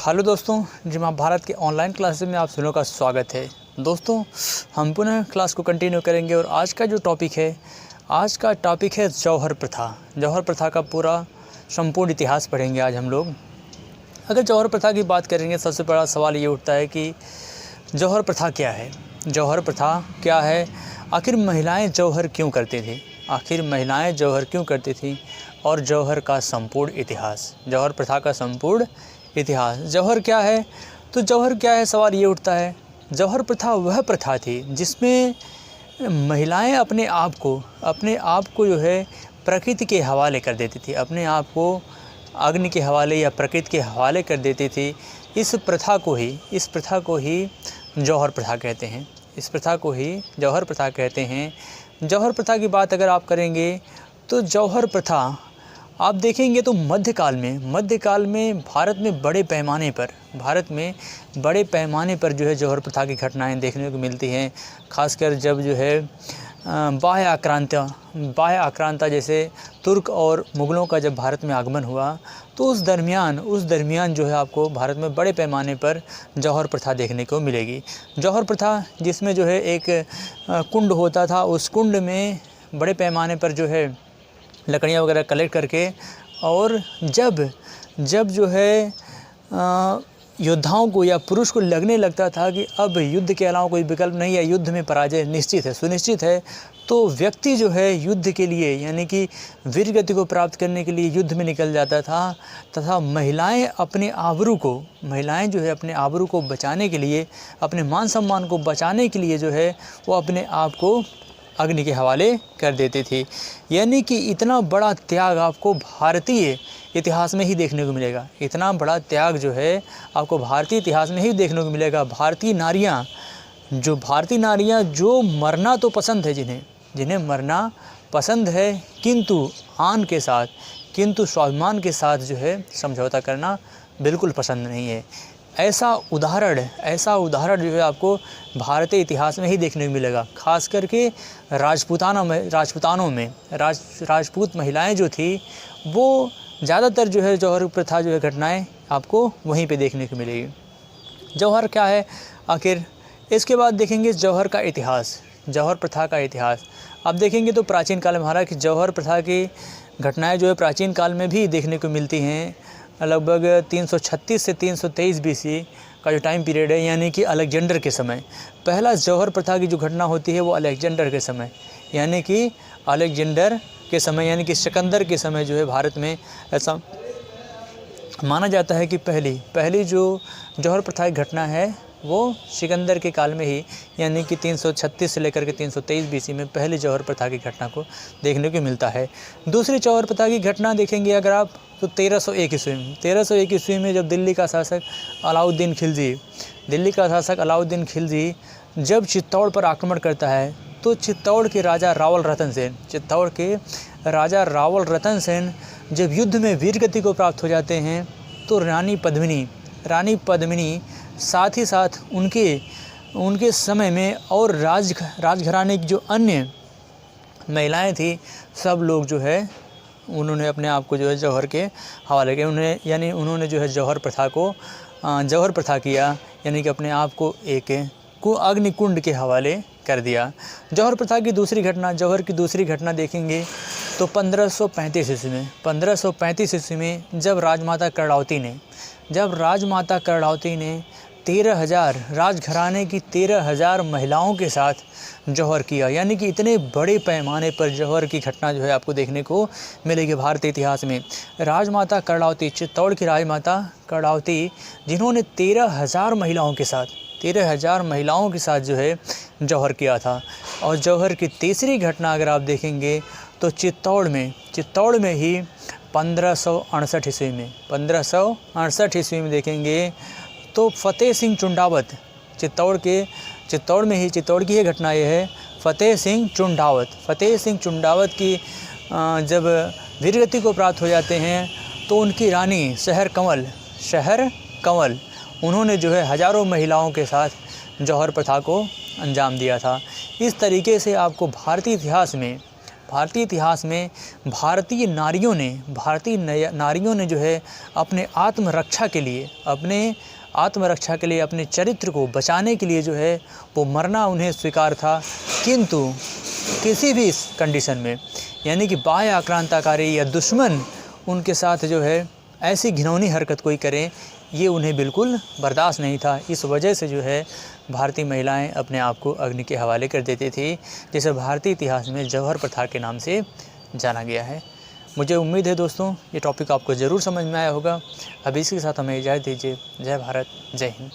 Hello दोस्तों जी, महाभारत के online classes में आप सभी का स्वागत है। दोस्तों हम पुनः क्लास को कंटिन्यू करेंगे और आज का जो टॉपिक है जौहर प्रथा। जौहर प्रथा का पूरा संपूर्ण इतिहास पढ़ेंगे आज हम लोग। अगर जौहर प्रथा की बात करेंगे, सबसे बड़ा सवाल ये उठता है कि जौहर प्रथा क्या है। जौहर प्रथा क्या है, आखिर महिलाएं जौहर क्यों करती थी, आखिर महिलाएं जौहर क्यों करती थी, और जौहर का संपूर्ण इतिहास, जौहर प्रथा का संपूर्ण इतिहास। जौहर क्या है, तो जौहर क्या है, सवाल ये उठता है। जौहर प्रथा वह प्रथा थी जिसमें महिलाएं अपने आप को जो है प्रकृति के हवाले कर देती थी, अपने आप को अग्नि के हवाले या प्रकृति के हवाले कर देती थी। इस प्रथा को ही जौहर प्रथा कहते हैं। इस प्रथा को ही जौहर प्रथा कहते हैं। जौहर प्रथा की बात अगर आप करेंगे तो जौहर प्रथा आप देखेंगे तो मध्यकाल में भारत में बड़े पैमाने पर जो है जौहर प्रथा की घटनाएं देखने को मिलती हैं। खासकर जब जो है बाह्य आक्रांता जैसे तुर्क और मुग़लों का जब भारत में आगमन हुआ, तो उस दरमियान जो है आपको भारत में बड़े पैमाने पर जौहर प्रथा देखने को मिलेगी। जौहर प्रथा जिसमें जो है एक कुंड होता था, उस कुंड में बड़े पैमाने पर जो है लकड़ियाँ वगैरह कलेक्ट करके, और जब जो है योद्धाओं को या पुरुष को लगने लगता था कि अब युद्ध के अलावा कोई विकल्प नहीं है, युद्ध में पराजय सुनिश्चित है, तो व्यक्ति जो है युद्ध के लिए यानी कि वीरगति को प्राप्त करने के लिए युद्ध में निकल जाता था। तथा महिलाएं जो है अपने आबरू को बचाने के लिए, अपने मान सम्मान को बचाने के लिए जो है वो अपने आप को अग्नि के हवाले कर देती थी। यानी कि इतना बड़ा त्याग आपको भारतीय इतिहास में ही देखने को मिलेगा। इतना बड़ा त्याग जो है आपको भारतीय इतिहास में ही देखने को मिलेगा। भारतीय नारियां जो मरना तो पसंद है, जिन्हें मरना पसंद है, किंतु स्वाभिमान के साथ जो है समझौता करना बिल्कुल पसंद नहीं है। ऐसा उदाहरण जो है आपको भारतीय इतिहास में ही देखने को मिलेगा। खास करके राजपूत महिलाएं जो थी, वो ज़्यादातर जो है जौहर प्रथा जो है घटनाएं आपको वहीं पे देखने को मिलेगी। जौहर क्या है आखिर, इसके बाद देखेंगे जौहर का इतिहास, जौहर प्रथा का इतिहास। आप देखेंगे तो प्राचीन काल में हमारा कि जौहर प्रथा की घटनाएं जो है प्राचीन काल में भी देखने को मिलती हैं। लगभग 336 से 323 BC का जो टाइम पीरियड है, यानी कि अलेक्जेंडर के समय पहला जौहर प्रथा की जो घटना होती है वो अलेक्जेंडर के समय, यानी कि सिकंदर के समय जो है भारत में ऐसा माना जाता है कि पहली जो जौहर प्रथा की घटना है वो सिकंदर के काल में ही, यानी कि 336 से लेकर के 323 BC में पहली जौहर प्रथा की घटना को देखने को मिलता है। दूसरी जौहर प्रथा की घटना देखेंगे अगर आप तो 1301 ईस्वी में जब दिल्ली का शासक अलाउद्दीन खिलजी जब चित्तौड़ पर आक्रमण करता है, तो चित्तौड़ के राजा रावल रतन सेन जब युद्ध में वीरगति को प्राप्त हो जाते हैं, तो रानी पद्मिनी साथ ही साथ उनके समय में और राजघराने की जो अन्य महिलाएं थी, सब लोग जो है उन्होंने अपने आप को जो है जौहर के हवाले किया। उन्होंने जो है जौहर प्रथा किया, यानी कि अपने आप को एक अग्निकुंड के हवाले कर दिया। जौहर प्रथा की दूसरी घटना देखेंगे तो 1535 ईस्वी में जब राजमाता कर्णावती ने 13,000 राजघराने की 13,000 महिलाओं के साथ जौहर किया, यानी कि इतने बड़े पैमाने पर जौहर की घटना जो है आपको देखने को मिलेगी भारतीय इतिहास में। राजमाता कर्णावती, चित्तौड़ की राजमाता कर्णावती, जिन्होंने 13,000 महिलाओं के साथ जो है जौहर किया था। और जौहर की तीसरी घटना अगर आप देखेंगे तो चित्तौड़ में ही 1568 ईस्वी में देखेंगे तो फतेह सिंह चुंडावत, चित्तौड़ की ही घटना ये है। फतेह सिंह चुंडावत की जब वीरगति को प्राप्त हो जाते हैं, तो उनकी रानी शहर कंवल उन्होंने जो है हज़ारों महिलाओं के साथ जौहर प्रथा को अंजाम दिया था। इस तरीके से आपको भारतीय भारतीय इतिहास में भारतीय नारियों ने जो है अपने आत्मरक्षा के लिए अपने चरित्र को बचाने के लिए जो है वो मरना उन्हें स्वीकार था। किंतु किसी भी कंडीशन में, यानी कि बाह्य आक्रांताकारी या दुश्मन उनके साथ जो है ऐसी घिनौनी हरकत कोई करे, ये उन्हें बिल्कुल बर्दाश्त नहीं था। इस वजह से जो है भारतीय महिलाएं अपने आप को अग्नि के हवाले कर देती थी, जिसे भारतीय इतिहास में जौहर प्रथा के नाम से जाना गया है। मुझे उम्मीद है दोस्तों ये टॉपिक आपको ज़रूर समझ में आया होगा। अब इसी के साथ हमें इजाज़त दीजिए। जय भारत, जय हिंद।